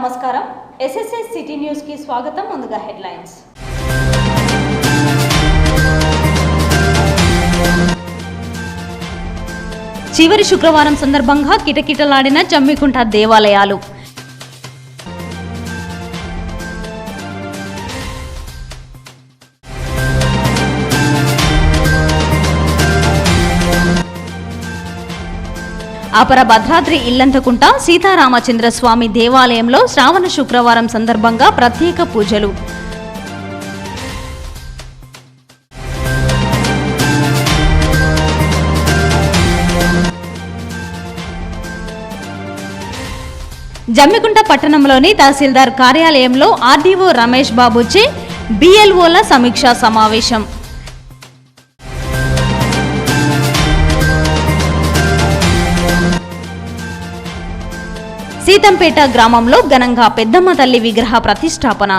నమస్కారం SSS city news కి స్వాగతం. ముందుగా హెడ్లైన్స్. చివరి శుక్రవారం సందర్భంగా కిటకిటలాడిన జమ్మికుంట దేవాలయాలు. అపర భద్రాద్రి ఇల్లంతకుంట సీతారామచంద్ర స్వామి దేవాలయంలో శ్రావణ శుక్రవారం సందర్భంగా ప్రత్యేక పూజలు. జమ్మికుంట పట్టణంలోని తహసీల్దార్ కార్యాలయంలో ఆర్డీఓ రమేష్ బాబుచే BLOల సమీక్షా సమావేశం. సీతంపేట గ్రామంలో ఘనంగా పెద్దమ్మ తల్లి విగ్రహ ప్రతిష్టాపన.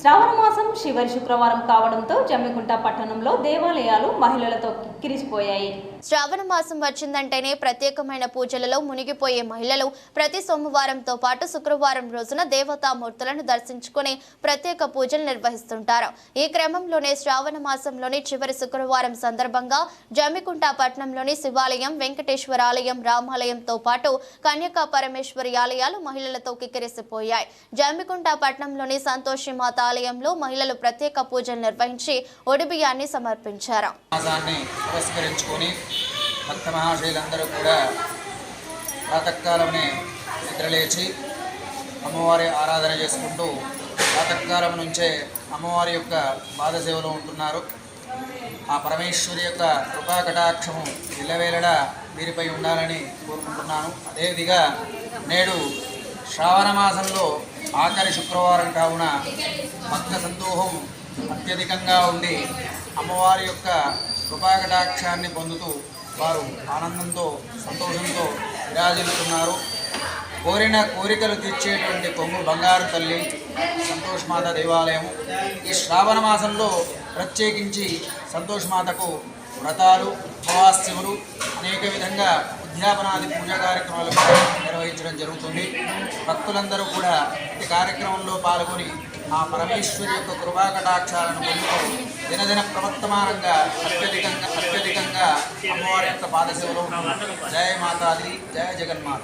శ్రావణ మాసం చివరి శుక్రవారం కావడంతో జమ్మికుంట పట్టణంలో దేవాలయాలు మహిళలతో కిక్కిరిసిపోయాయి. శ్రావణ మాసం వచ్చిందంటేనే ప్రత్యేకమైన పూజలలో మునిగిపోయే మహిళలు ప్రతి సోమవారంతో పాటు శుక్రవారం రోజున దేవతామూర్తులను దర్శించుకుని ప్రత్యేక పూజలు నిర్వహిస్తుంటారు. ఈ క్రమంలోనే శ్రావణ మాసంలోని చివరి శుక్రవారం సందర్భంగా జమ్మికుంట పట్టణంలోని శివాలయం, వెంకటేశ్వర ఆలయం, రామాలయంతో పాటు కన్యకా పరమేశ్వరి ఆలయాలు మహిళలతో కిక్కిరిసిపోయాయి. జమ్మికుంట పట్టణంలోని సంతోషి మాత ఆలయంలో మహిళలు ప్రత్యేక పూజలు నిర్వహించి ఒడిబియ్యాన్ని సమర్పించారు. భక్త మహాశైలందరూ కూడా ప్రాతకాలంనే నిద్రలేచి అమ్మవారి ఆరాధన చేసుకుంటూ ప్రాతకాలం నుంచే అమ్మవారి యొక్క పాదసేవలో ఉంటున్నారు. ఆ పరమేశ్వరి యొక్క కృపా కటాక్షము ఇళ్ళవేళలా వీరిపై ఉండాలని కోరుకుంటున్నాను. అదేవిధంగా నేడు శ్రావణ మాసంలో ఆఖరి శుక్రవారం కావున భక్త సందోహం అత్యధికంగా ఉండి అమ్మవారి యొక్క కృపాకటాక్షాన్ని పొందుతూ వారు ఆనందంతో సంతోషంతో విరాజిల్లుతున్నారు. కోరిన కోరికలు తీర్చేటువంటి కొంగు బంగారు తల్లి సంతోషమాత దేవాలయము. ఈ శ్రావణ మాసంలో ప్రత్యేకించి సంతోషమాతకు వ్రతాలు, ఉపవాస్యములు, అనేక విధంగా ఉద్యాపనాది పూజా కార్యక్రమాలు నిర్వహించడం జరుగుతుంది. భక్తులందరూ కూడా ఈ కార్యక్రమంలో పాల్గొని ఆ పరమేశ్వరి యొక్క కృపాకటాక్షాలను పొందుతూ దినదిన ప్రవర్తమానంగా అత్యధికంగా అమ్మవారి యొక్క పాదసేవలో జయ మాతాది, జయ జగన్మాత.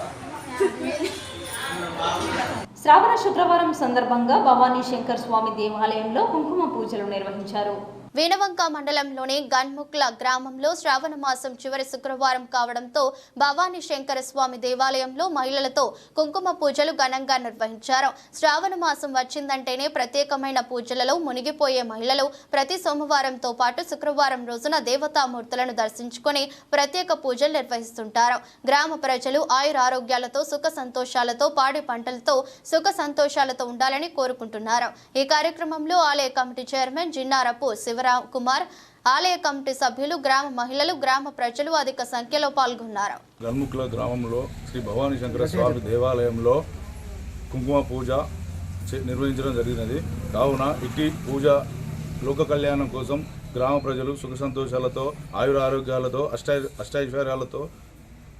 శ్రావణ శుక్రవారం సందర్భంగా భవానీ శంకర్ స్వామి దేవాలయంలో కుంకుమ పూజలు నిర్వహించారు. వీణవంక మండలంలోని గన్ముక్ల గ్రామంలో శ్రావణ మాసం చివరి శుక్రవారం కావడంతో భవానీ శంకర స్వామి దేవాలయంలో మహిళలతో కుంకుమ పూజలు ఘనంగా నిర్వహించారు. శ్రావణ మాసం వచ్చిందంటేనే ప్రత్యేకమైన పూజలలో మునిగిపోయే మహిళలు ప్రతి సోమవారంతో పాటు శుక్రవారం రోజున దేవతామూర్తులను దర్శించుకుని ప్రత్యేక పూజలు నిర్వహిస్తుంటారు. గ్రామ ప్రజలు ఆయురారోగ్యాలతో, సుఖ సంతోషాలతో, పాడి పంటలతో సుఖ సంతోషాలతో ఉండాలని కోరుకుంటున్నారు. ఈ కార్యక్రమంలో ఆలయ కమిటీ చైర్మన్ జిన్నారపు శివరామ్ కుమార్, ఆలయ కమిటీ సభ్యులు, గ్రామ మహిళలు, గ్రామ ప్రజలు అధిక సంఖ్యలో పాల్గొన్నారు. గన్ముక్ల గ్రామంలో శ్రీ భవానీ శంకర స్వామి దేవాలయంలో కుంకుమ పూజ నిర్వహించడం జరిగినది. కావున ఇట్టి పూజ లోక కళ్యాణం కోసం గ్రామ ప్రజలు సుఖ సంతోషాలతో, ఆయుర ఆరోగ్యాలతో, అష్టైశ్వర్యాలతో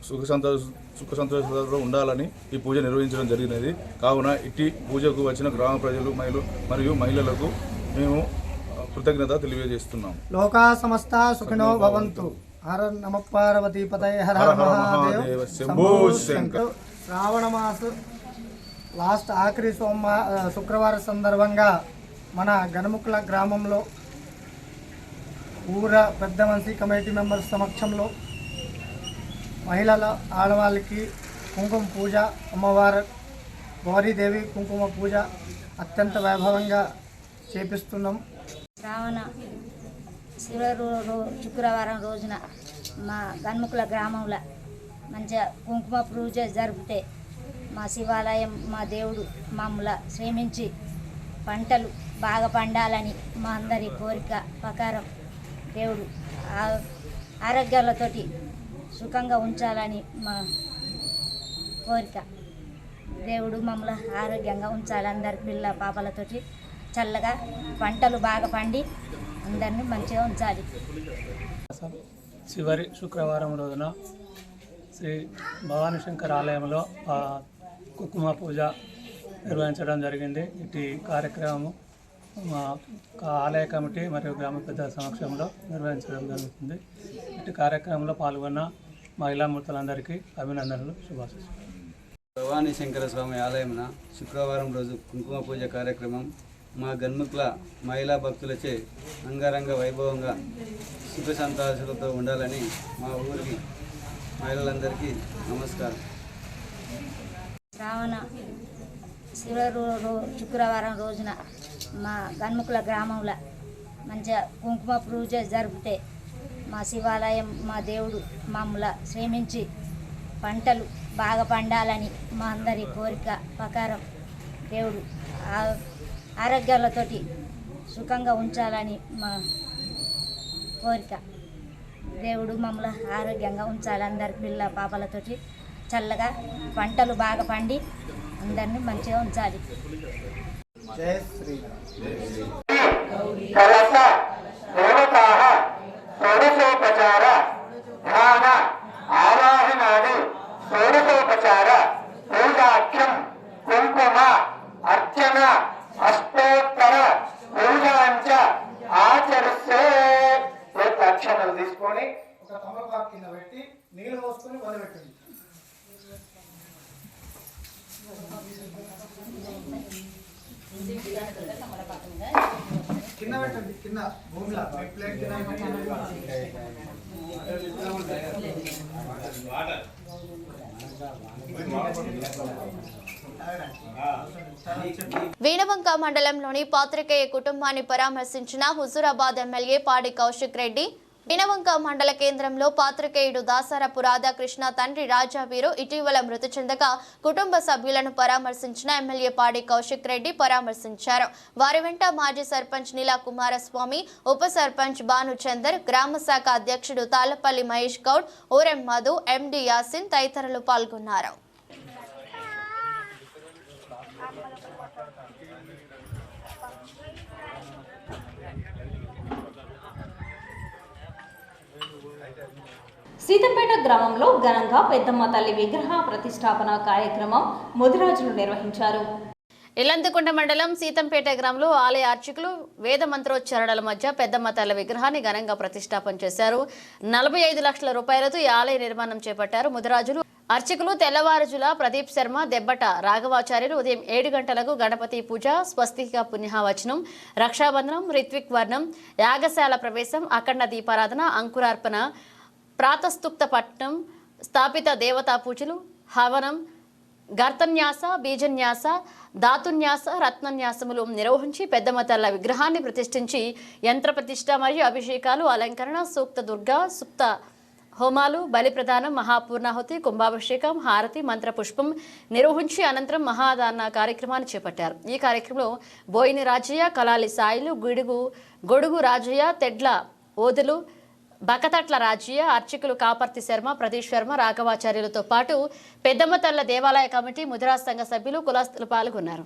సుఖ సంతోషాలతో ఉండాలని ఈ పూజ నిర్వహించడం జరిగినది. కావున ఇట్టి పూజకు వచ్చిన గ్రామ ప్రజలు మరియు మహిళలకు మేము కృతజ్ఞత తెలియజేస్తున్నాం. లోకా సమస్త సుఖినో భవంతు. హర నమ పార్వతీ పతయ హర మహాదేవ శంభో శంకర్. శ్రావణ మాస లాస్ట్ ఆఖరి శుక్రవారం సందర్భంగా మన గణముకుల గ్రామంలో ఊర పెద్ద మనిషి కమిటీ మెంబర్స్ సమక్షంలో మహిళల ఆడవాళ్ళకి కుంకుమ పూజ, అమ్మవారు గౌరీదేవి కుంకుమ పూజ అత్యంత వైభవంగా చేపిస్తున్నాం. శ్రావణ శుక్రవారం రోజున మా గన్ముకుల గ్రామంలో మంచిగా కుంకుమ పూజ జరిపితే మా శివాలయం, మా దేవుడు మమ్మల్ని శ్రమించి పంటలు బాగా పండాలని మా అందరి కోరిక ప్రకారం దేవుడు ఆరోగ్యాలతోటి సుఖంగా ఉంచాలని మా కోరిక. దేవుడు మమ్మల్ని ఆరోగ్యంగా ఉంచాలి, అందరి పిల్ల పాపలతోటి చల్లగా పంటలు బాగా పండి అందరినీ మంచిగా ఉంచాలి. చివరి శుక్రవారం రోజున శ్రీ భవానీ శంకర్ ఆలయంలో కుంకుమ పూజ నిర్వహించడం జరిగింది. ఇటు కార్యక్రమం మా ఆలయ కమిటీ మరియు గ్రామ పెద్దల సమక్షంలో నిర్వహించడం జరుగుతుంది. ఇటు కార్యక్రమంలో పాల్గొన్న మహిళా మూర్తులందరికీ అభినందనలు, శుభాశీస్సులు. భవానీ శంకర స్వామి ఆలయమున శుక్రవారం రోజు కుంకుమ పూజ కార్యక్రమం మా గన్ముక్ల మహిళా భక్తులచే అంగరంగ వైభవంగా సుఖ సంతోషాలతో ఉండాలని మా ఊరికి మహిళలందరికీ నమస్కారం. శ్రావణ శుక్రవారం రోజున మా గన్ముకుల గ్రామంలో మంచిగా కుంకుమ పూజ జరిపితే మా శివాలయం మా దేవుడు మమ్మల్ని శ్రమించి పంటలు బాగా పండాలని మా అందరి కోరిక ప్రకారం దేవుడు ఆరోగ్యాలతోటి సుఖంగా ఉంచాలని మా కోరిక. దేవుడు మమ్మల్ని ఆరోగ్యంగా ఉంచాలి, అందరి పిల్ల పాపలతోటి చల్లగా పంటలు బాగా పండి అందరినీ మంచిగా ఉంచాలి. జై శ్రీరామ్. ఆవాహనాది షోడశోపచార పూజాఖ్యం కుంకుమ అర్చన అష్టోత్తర పూజాంచ ఆచరిస్తే అక్షరాలు తీసుకొని ఒక తమలపాకు కింద పెట్టి నీళ్ళు పోసుకొని వదిలిపెట్టండి. కింద పెట్టండి, కింద భూమిలో ప్లేట్ వీణవంక మండలంలోని పాత్రికేయ కుటుంబాన్ని పరామర్శించిన హుజూరాబాద్ ఎమ్మెల్యే పాడి కౌశిక్ రెడ్డి. వీణవంక మండల కేంద్రంలో పాత్రికేయుడు దాసరపు రాధాకృష్ణ తండ్రి రాజావీరు ఇటీవల మృతి చెందగా కుటుంబ సభ్యులను పరామర్శించిన ఎమ్మెల్యే పాడి కౌశిక్ రెడ్డి పరామర్శించారు. వారి వెంట మాజీ సర్పంచ్ నీలా కుమారస్వామి, ఉప సర్పంచ్ భానుచందర్, గ్రామ శాఖ అధ్యక్షుడు తాళ్లపల్లి మహేష్ గౌడ్, ఓరెం మధు, ఎండి యాసిన్ తదితరులు పాల్గొన్నారు. సీతంపేట గ్రామంలో ఘనంగా పెద్దమ్మ తల్లి విగ్రహ ప్రతిష్టాపన కార్యక్రమం ముదిరాజులు నిర్వహించారు. ఇల్లంతకుంట మండలం సీతంపేట గ్రామంలో ఆలయ అర్చకులు వేద మంత్రోచ్చారణల మధ్య పెద్దమ్మ తల్లి విగ్రహాన్ని ఘనంగా ప్రతిష్టాపన చేశారు. 45 లక్షల రూపాయలతో ఈ ఆలయ నిర్మాణం చేపట్టారు. ముదిరాజులు అర్చకులు తెల్లవారుజుల ప్రదీప్ శర్మ, దెబ్బట రాఘవాచార్యులు ఉదయం 7 గంటలకు గణపతి పూజ, స్వస్తిక పుణ్యవచనం, రక్షాబంధనం, రిత్విక్ వర్ణం, యాగశాల ప్రవేశం, అఖండ దీపారాధన, అంకురార్పణ, ప్రాతస్తుక్త పట్నం, స్థాపిత దేవతా పూజలు, హవనం, గర్తన్యాస, బీజన్యాస, ధాతున్యాస, రత్నన్యాసములు నిర్వహించి పెద్దమ్మ తల్ల విగ్రహాన్ని ప్రతిష్ఠించి యంత్ర ప్రతిష్ఠ మరియు అభిషేకాలు, అలంకరణ, సూక్త దుర్గా, సుప్త హోమాలు, బలి ప్రదానం, మహాపూర్ణాహుతి, కుంభాభిషేకం, హారతి, మంత్ర పుష్పం నిర్వహించి అనంతరం మహాదాన కార్యక్రమాన్ని చేపట్టారు. ఈ కార్యక్రమంలో బోయిని రాజయ్య, కలాలి సాయిలు, గొడుగు రాజయ్య, తెడ్ల ఓదులు, బకతట్ల రాజయ్య, అర్చకులు కాపర్తి శర్మ, ప్రదీప్ శర్మ, రాఘవాచార్యులతో పాటు పెద్దమ్మ తల్ల దేవాలయ కమిటీ, ముదిరాజ్ సంఘ సభ్యులు, కులస్తులు పాల్గొన్నారు.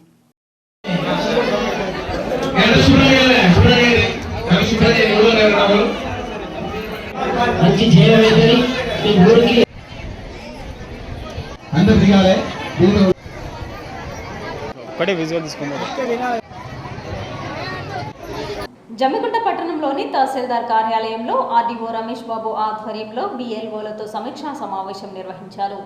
జమ్మికుంట పట్టణంలోని తహసీల్దార్ కార్యాలయంలో ఆర్డీఓ రమేష్ బాబు ఆధ్వర్యంలో బిఎల్ఓలతో సమీక్షా సమావేశం నిర్వహించారు.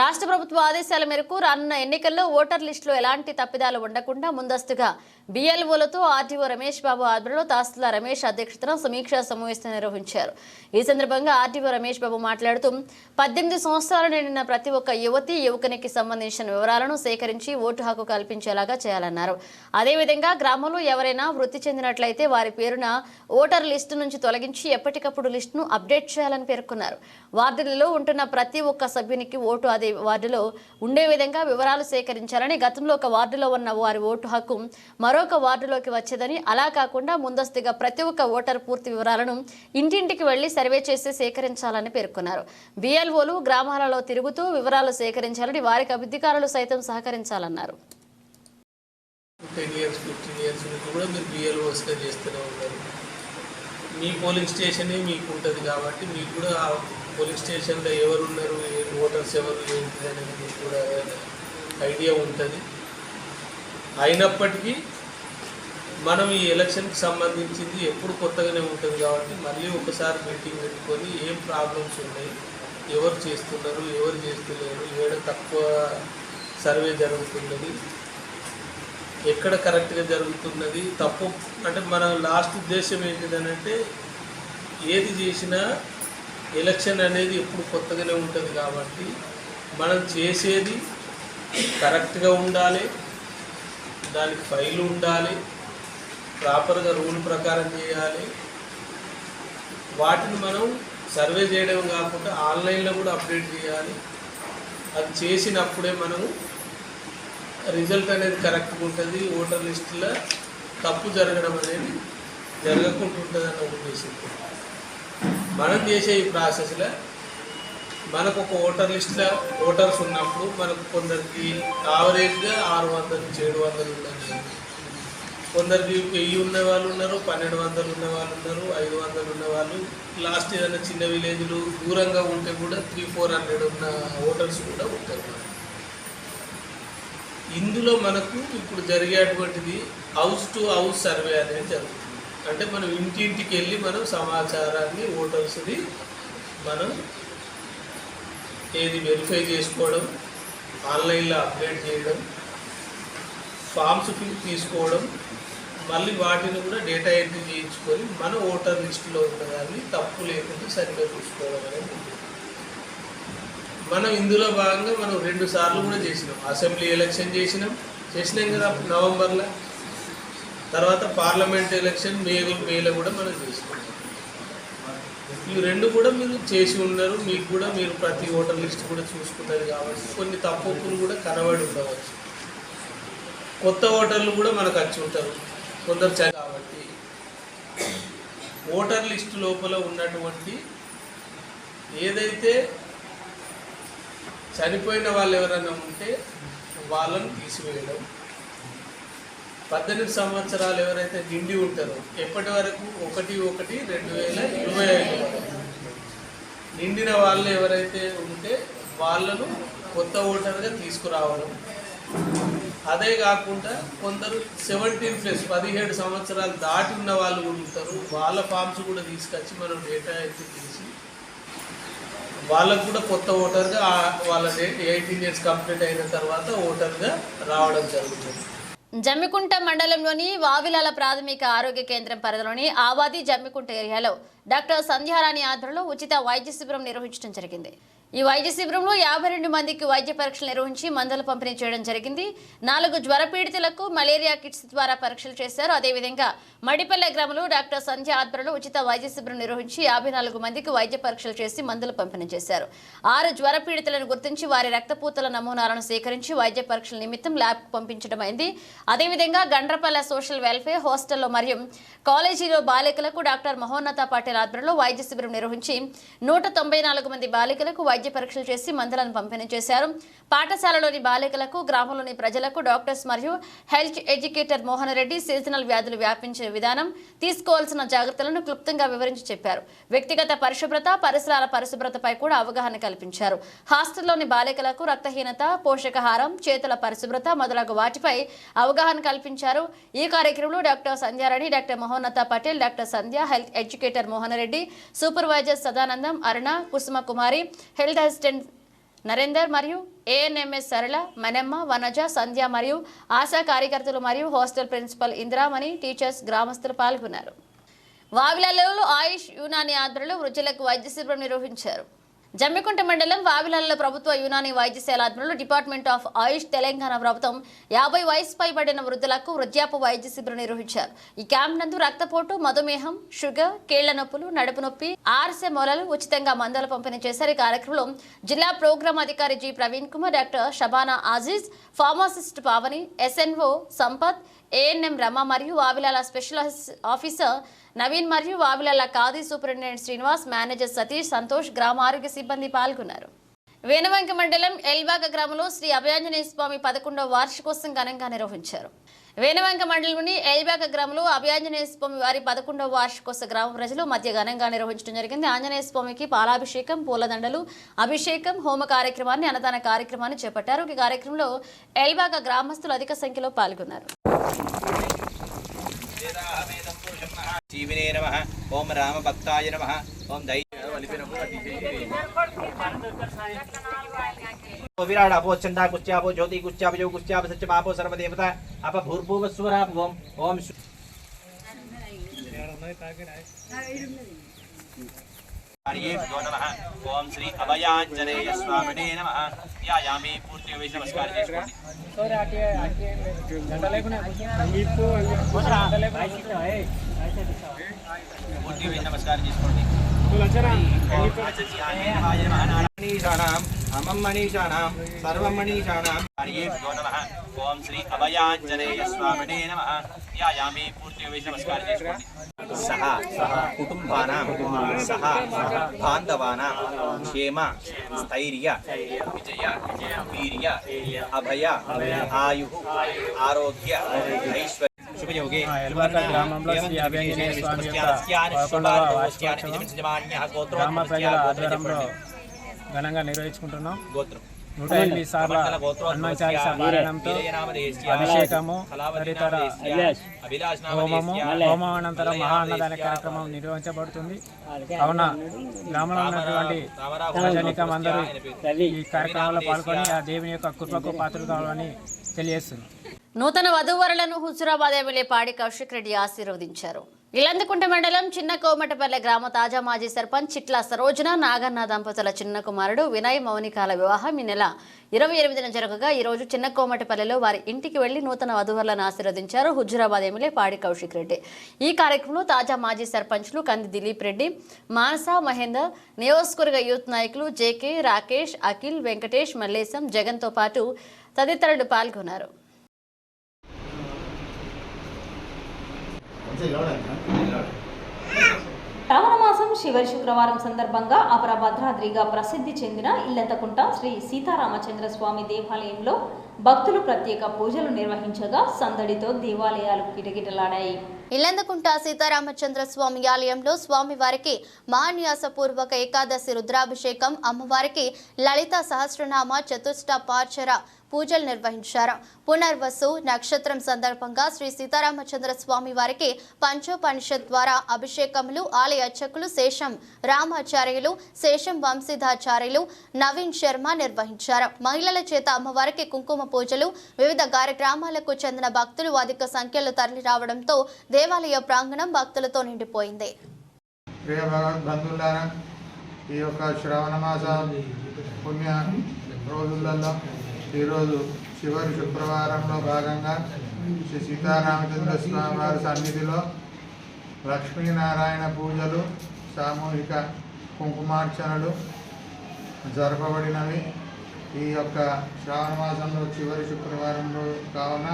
రాష్ట్ర ప్రభుత్వ ఆదేశాల మేరకు రానున్న ఎన్నికల్లో ఓటర్ లిస్టులో ఎలాంటి తప్పిదాలు ఉండకుండా ముందస్తుగా బిఎల్ఓలతో ఆర్డీఓ రమేష్ బాబు ఆధ్వర్యంలో తహసీల్దార్ రమేష్ అధ్యక్షతన సమీక్షా సమావేశం నిర్వహించారు. ఈ సందర్భంగా ఆర్డీఓ రమేష్ బాబు మాట్లాడుతూ 18 సంవత్సరాలు నిండిన ప్రతి ఒక్క యువకునికి సంబంధించిన వివరాలను సేకరించి ఓటు హక్కు కల్పించేలాగా చేయాలన్నారు. అదేవిధంగా గ్రామంలో ఎవరైనా వృత్తి చెందినట్లయితే వారి పేరున ఓటర్ లిస్టు నుంచి తొలగించి ఎప్పటికప్పుడు లిస్టును అప్డేట్ చేయాలని పేర్కొన్నారు. వార్డులలో ఉంటున్న ప్రతి ఒక్క సభ్యునికి ఓటు అదే వార్డులో ఉండే విధంగా వివరాలు సేకరించాలని, గతంలో ఒక వార్డులో ఉన్న వారి ఓటు హక్కు మరొక వార్డులోకి వచ్చేదని, అలా కాకుండా ముందస్తుగా ప్రతి ఒక్క ఓటర్ పూర్తి వివరాలను ఇంటింటికి వెళ్లి సర్వే చేసి సేకరించాలని పేర్కొన్నారు. బిఎల్ఓలు గ్రామాలలో తిరుగుతూ వివరాలు సేకరించాలని, వారికి అధికారులు సైతం సహకరించాలన్నారు. 10 years 15 years కూడా మీరు బిఎల్ఓస్గా చేస్తూనే ఉన్నారు. మీ పోలింగ్ స్టేషనే మీకు ఉంటుంది కాబట్టి మీకు కూడా ఆ పోలింగ్ స్టేషన్లో ఎవరు ఉన్నారు, ఓటర్స్ ఎవరు ఏంటి అనేది మీకు కూడా ఐడియా ఉంటుంది. అయినప్పటికీ మనం ఈ ఎలక్షన్కి సంబంధించింది ఎప్పుడు కొత్తగానే ఉంటుంది కాబట్టి మళ్ళీ ఒకసారి మీటింగ్ పెట్టుకొని ఏం ప్రాబ్లమ్స్ ఉన్నాయి, ఎవరు చేస్తున్నారు, ఎవరు చేస్తలేరు, ఏడ తక్కువ సర్వే జరుగుతున్నది, ఎక్కడ కరెక్ట్గా జరుగుతున్నది, తప్పు అంటే మన లాస్ట్ ఉద్దేశం ఏంటిదనంటే ఏది చేసినా ఎలక్షన్ అనేది ఎప్పుడు కొత్తగానే ఉంటుంది కాబట్టి మనం చేసేది కరెక్ట్గా ఉండాలి, దానికి ఫైల్ ఉండాలి, ప్రాపర్గా రూల్ ప్రకారం చేయాలి. వాటిని మనం సర్వే చేయడం కాకుండా ఆన్లైన్లో కూడా అప్డేట్ చేయాలి. అది చేసినప్పుడే మనము రిజల్ట్ అనేది కరెక్ట్గా ఉంటుంది, ఓటర్ లిస్టులో తప్పు జరగడం అనేది జరగకుండా ఉంటుంది అన్న ఉద్దేశంతో మనం చేసే ఈ ప్రాసెస్లో మనకు ఒక ఓటర్ లిస్టులో ఓటర్స్ ఉన్నప్పుడు మనకు కొందరికి యావరేజ్గా 600 నుంచి 700 ఉన్నది, కొందరికి 1000 ఉన్న వాళ్ళు ఉన్నారు, 1200 ఉన్న వాళ్ళు ఉన్నారు, 500 ఉన్న వాళ్ళు, లాస్ట్ ఏదైనా చిన్న విలేజ్లు దూరంగా ఉంటే కూడా 300-400 ఉన్న ఓటర్స్ కూడా ఉంటారు. ఇందులో మనకు ఇప్పుడు జరిగేటువంటిది హౌస్ టు హౌస్ సర్వే అనేది జరుగుతుంది. అంటే మనం ఇంటింటికి వెళ్ళి మనం సమాచారాన్ని ఓటర్స్ది మనం ఏది వెరిఫై చేసుకోవడం, ఆన్లైన్లో అప్డేట్ చేయడం, ఫామ్స్ తీసుకోవడం, మళ్ళీ వాటిని కూడా డేటా ఎంట్రీ చేయించుకొని మన ఓటర్ లిస్టులో ఉన్నదాన్ని తప్పు లేకుండా సరిగ్గా చూసుకోవడం అనేది మనం ఇందులో భాగంగా మనం 2 సార్లు కూడా చేసినాం. అసెంబ్లీ ఎలక్షన్ చేసినాం కదా నవంబర్లో, తర్వాత పార్లమెంట్ ఎలక్షన్ మేలో కూడా మనం చేసినాం. ఈ 2 కూడా మీరు చేసి ఉన్నారు, మీకు కూడా మీరు ప్రతి ఓటర్ లిస్ట్ కూడా చూసుకున్నది కాబట్టి కొన్ని తప్పులు కూడా కనబడి ఉండవచ్చు. కొత్త ఓటర్లు కూడా మనకు వచ్చి ఉంటారు కొందరు కాబట్టి ఓటర్ లిస్టు లోపల ఉన్నటువంటి ఏదైతే చనిపోయిన వాళ్ళు ఎవరైనా ఉంటే వాళ్ళని తీసివేయడం, 18 సంవత్సరాలు ఎవరైతే నిండి ఉంటారో ఎప్పటి వరకు 1/1/2025 నిండిన వాళ్ళు ఎవరైతే ఉంటే వాళ్ళను కొత్త ఓటర్గా తీసుకురావడం. అదే కాకుండా కొందరు 17+ 17 సంవత్సరాలు దాటి ఉన్న వాళ్ళు కూడా ఉంటారు, వాళ్ళ ఫామ్స్ కూడా తీసుకొచ్చి మనం డేటా ఎంట్రీ తీసి వాళ్ళకు కూడా కొత్త ఓటర్గా వాళ్ళ 18 ఇయర్స్ కంప్లీట్ అయిన తర్వాత ఓటర్గా రావడం జరుగుతుంది. జమ్మికుంట మండలంలోని వావిలాల ప్రాథమిక ఆరోగ్య కేంద్రం పరిధిలోని ఆవాది జమ్మికుంట ఏరియాలో డాక్టర్ సంధ్యారాణి ఆధ్వర్యంలో ఉచిత వైద్య శిబిరం నిర్వహించడం జరిగింది. ఈ వైద్య శిబిరంలో 52 మందికి వైద్య పరీక్షలు నిర్వహించి మందులు పంపిణీ చేయడం జరిగింది. 4 జ్వర పీడితులకు మలేరియా కిట్స్ ద్వారా పరీక్షలు చేశారు. అదేవిధంగా మడిపల్లె గ్రామంలో డాక్టర్ సంధ్య ఆధ్వర్యంలో ఉచిత వైద్య శిబిరం నిర్వహించి 54 మందికి వైద్య పరీక్షలు చేసి మందులు పంపిణీ చేశారు. 6 జ్వర పీడితులను గుర్తించి వారి రక్తపూతల నమూనాలను సేకరించి వైద్య పరీక్షల నిమిత్తం ల్యాబ్కు పంపించడం అయింది. అదేవిధంగా గండ్రపల్లె సోషల్ వెల్ఫేర్ హాస్టల్లో మరియు కాలేజీలో బాలికలకు డాక్టర్ మహోన్నత పాటిల్ ఆధ్వర్యంలో వైద్య శిబిరం నిర్వహించి 194 మంది బాలికలకు వైద్య పరీక్షలు చేసి మందులను పంపిణీ చేశారు. పాఠశాలలోని బాలికలకు, గ్రామంలోని ప్రజలకు డాక్టర్స్ మరియు health educator Mohan Reddy seasonal వ్యాధులు వ్యాపించే విధానం, తీసుకోవాల్సిన జాగ్రత్తలను క్లుప్తంగా వివరించి చెప్పారు. వ్యక్తిగత పరిశుభ్రత, పరిసరాల పరిశుభ్రతపై కూడా అవగాహన కల్పించారు. హాస్టల్లోని బాలికలకు రక్తహీనత, పోషకాహారం, చేతుల పరిశుభ్రత మొదలగు వాటిపై అవగాహన కల్పించారు. ఈ కార్యక్రమంలో doctor Sandhyarani, doctor Mahonnata Patel, doctor Sandhya, health educator Mohan Reddy, supervisor Sadanandam, Aruna, Kusuma Kumari, health assistant Narender మరియు ఏఎన్ఎంఎస్ సరళ, మనమ్మ, వనజ, సంధ్య మరియు ఆశా కార్యకర్తలు మరియు హాస్టల్ ప్రిన్సిపల్ ఇందిరామణి, టీచర్స్, గ్రామస్తులు పాల్గొన్నారు. వావిలాలలో ఆయుష్ యునాని ఆధ్వర్యంలో వృద్ధులకు వైద్య శిబిరం నిర్వహించారు. జమ్మికుంట మండలం వావిలాలలో ప్రభుత్వ యునాని వైద్యశాల ఆధ్వర్యంలో డిపార్ట్మెంట్ ఆఫ్ ఆయుష్ తెలంగాణ ప్రభుత్వం 50 వయసు పైబడిన వృద్ధులకు వృద్ధాప్య వైద్య శిబిరం నిర్వహించారు. ఈ క్యాంప్ నందు రక్తపోటు, మధుమేహం, షుగర్, కీళ్ల నొప్పులు, నడుపు నొప్పి, ఆర్సె మొలలు ఉచితంగా మందులు పంపిణీ చేశారు. ఈ కార్యక్రమంలో జిల్లా ప్రోగ్రాం అధికారి G Praveen Kumar, doctor Shabana Aziz, pharmacist Pavani, SNO Sampath, ANM Rama మరియు వావిలాల స్పెషల్ ఆఫీసర్ నవీన్ మరియు వావిలాల ఖాదీ సూపరింటెండెంట్ శ్రీనివాస్, మేనేజర్ సతీష్, సంతోష్, గ్రామ ఆరోగ్య సిబ్బంది పాల్గొన్నారు. వేనవంక మండలం ఎల్బాగ గ్రామంలో శ్రీ అభయాంజనేయ స్వామి 11వ వార్షికోత్సవం ఘనంగా నిర్వహించారు. వేణవంక మండలంలోని ఎల్బాక గ్రామంలో అభయాంజనేయ స్వామి వారి 11వ వార్షికోత్సవ గ్రామ ప్రజలు మధ్య ఘనంగా నిర్వహించడం జరిగింది. ఆంజనేయ స్వామికి పాలాభిషేకం, పూలదండలు, అభిషేకం, హోమ కార్యక్రమాన్ని, అన్నదాన కార్యక్రమాన్ని చేపట్టారు. ఈ కార్యక్రమంలో ఎల్బాక గ్రామస్తులు అధిక సంఖ్యలో పాల్గొన్నారు. ఓం రామ భక్తాయ నమః. ఓం विराट अपो चंदा कुच्यापो ज्योति कुच्यापो जो कुच्यापो सत्यपापो सर्वदेवता अप भूर्भुव स्वराप ओम ओम हरिभ्यो नमः. ओम श्री अभयांजनेय स्वामिने नमः. यायामि पूर्ति वैष्णव नमस्कार చేసుకోండి. పూర్తి వైష్ణవ నమస్కారం చేసుకోండి. अमं मनीषाणां सर्वं मनीषाणां हरिभ्यो नमः. ओम श्री अभयांजनेय स्वामिने नमः. यायामि पूर्ति वैष्णव नमस्कार చేసుకోండి. सह कुटुंबानां सह बांधवानां क्षेम स्थैर्य विजय वीर्य अभय आयु आरोग्य ऐश्वर्य शुभयोगे గ్రామంలో శ్రీ అభయాంజనేయ స్వామి గ్రామ ప్రజల ఆధ్వర్యంలో ఘనంగా నిర్వహించుకుంటున్నాం. 108 సార్ల హనుమాన్ చాలీసా పారాయణంతో అభిషేకము, తదితర హోమము, హోమానంతరం మహా అన్నదాన కార్యక్రమం నిర్వహించబడుతుంది. కావున గ్రామంలో ఉన్నటువంటి ప్రజానికం అందరూ ఈ కార్యక్రమంలో పాల్గొని ఆ దేవుని యొక్క కృపకు పాత్రలు కావాలని తెలియజేస్తుంది. నూతన వధూవరులను హుజూరాబాద్ ఎమ్మెల్యే పాడి కౌశిక్ రెడ్డి ఆశీర్వదించారు. ఇల్లందుకుంట మండలం చిన్న కోమటపల్లె గ్రామ తాజా మాజీ సర్పంచ్ చిట్ల సరోజన నాగన్న దంపతుల చిన్న కుమారుడు వినయ్ మౌనికాల వివాహం ఈ నెల 28న జరగగా ఈరోజు చిన్న కోమటపల్లెలో వారి ఇంటికి వెళ్లి నూతన వధువులను ఆశీర్వదించారు హుజూరాబాద్ ఎమ్మెల్యే పాడి కౌశిక్ రెడ్డి. ఈ కార్యక్రమంలో తాజా మాజీ సర్పంచ్లు కంది దిలీప్ రెడ్డి, మానస మహేందర్, నియోజకవర్గ యూత్ నాయకులు జేకే, రాకేష్, అఖిల్, వెంకటేష్, మల్లేశం, జగన్తో పాటు తదితరులు పాల్గొన్నారు. శ్రావణ మాసం చివరి శుక్రవారం సందర్భంగా అపర భద్రాద్రిగా ప్రసిద్ధి చెందిన ఇల్లంతకుంట శ్రీ సీతారామచంద్ర స్వామి దేవాలయంలో భక్తులు ప్రత్యేక పూజలు నిర్వహించగా సందడితో దేవాలయాలు కిటకిటలాడాయి. ఇల్లందకుంట సీతారామచంద్ర స్వామి ఆలయంలో స్వామివారికి మహాన్యాసపూర్వక ఏకాదశి రుద్రాభిషేకం, అమ్మవారికి లలిత సహస్రనామ చతుష్ట పార్చర పూజలు నిర్వహించారు. పునర్వసు నక్షత్రం సందర్భంగా శ్రీ సీతారామచంద్ర స్వామి వారికి పంచోపనిషత్ ద్వారా అభిషేకములు ఆలయ అర్చకులు శేషం రామాచార్యులు, శేషం వంశీధాచార్యులు నవీన్ శర్మ నిర్వహించారు. మహిళల చేత అమ్మవారికి కుంకుమ పూజలు, వివిధ గ్రామాలకు చెందిన భక్తులు అధిక సంఖ్యలో తరలి రావడంతో దేవాలయ ప్రాంగణం భక్తులతో నిండిపోయింది. ప్రియ భగవద్బంధువులారా, ఈ యొక్క శ్రావణ మాస పుణ్య రోజులలో ఈరోజు చివరి శుక్రవారంలో భాగంగా శ్రీ సీతారామచంద్ర స్వామి వారి సన్నిధిలో లక్ష్మీనారాయణ పూజలు, సామూహిక కుంకుమార్చనలు జరపబడినవి. ఈ యొక్క శ్రావణ మాసంలో చివరి శుక్రవారంలో కావున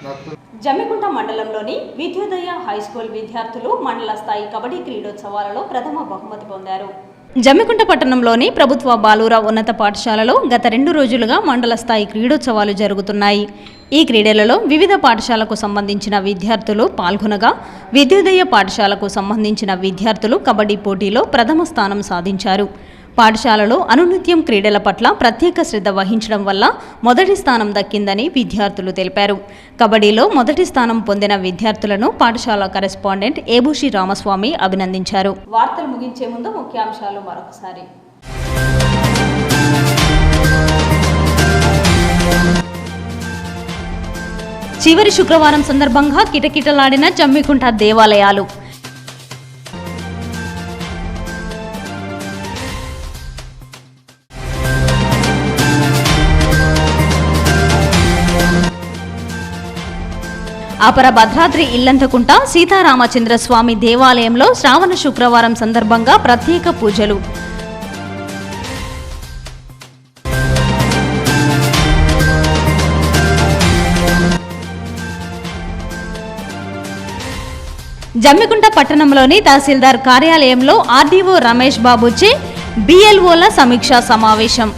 భక్తులు జమ్మికుంట మండలంలోని విద్యోదయ హైస్కూల్ విద్యార్థులు మండల స్థాయి కబడ్డీ క్రీడోత్సవాలలో ప్రథమ బహుమతి పొందారు. జమ్మికుంట పట్టణంలోని ప్రభుత్వ బాలుర ఉన్నత పాఠశాలలో గత 2 రోజులుగా మండల స్థాయి క్రీడోత్సవాలు జరుగుతున్నాయి. ఈ క్రీడలలో వివిధ పాఠశాలకు సంబంధించిన విద్యార్థులు పాల్గొనగా విద్యోదయ పాఠశాలకు సంబంధించిన విద్యార్థులు కబడ్డీ పోటీలో ప్రథమ స్థానం సాధించారు. పాఠశాలలో అనునిత్యం క్రీడల పట్ల ప్రత్యేక శ్రద్ధ వహించడం వల్ల మొదటి స్థానం దక్కిందని విద్యార్థులు తెలిపారు. కబడ్డీలో మొదటి స్థానం పొందిన విద్యార్థులను పాఠశాల కరెస్పాండెంట్ ఏబూషి రామస్వామి అభినందించారు. వార్తలు ముగించే ముందు ముఖ్యాంశాలు మరొకసారి. చివరి శుక్రవారం సందర్భంగా కిటకిటలాడిన జమ్మికుంట దేవాలయాలు. అపర భద్రాద్రి ఇల్లంతకుంట సీతారామచంద్ర స్వామి దేవాలయంలో శ్రావణ శుక్రవారం సందర్భంగా ప్రత్యేక పూజలు. జమ్మికుంట పట్టణంలోని తహసీల్దార్ కార్యాలయంలో ఆర్డీఓ రమేష్ బాబుచే బిఎల్ఓల సమీక్షా సమావేశం.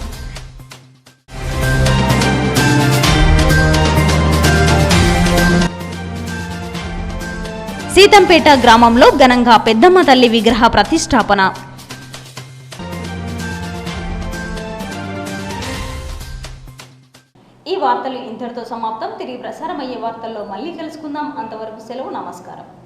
సీతంపేట గ్రామంలో ఘనంగా పెద్దమ్మ తల్లి విగ్రహ ప్రతిష్టాపన. ఈ వార్తలు ఇంతటితో సమాప్తం. తిరిగి ప్రసారమయ్యే వార్తల్లో మళ్ళీ కలుసుకుందాం. అంతవరకు సెలవు. నమస్కారం.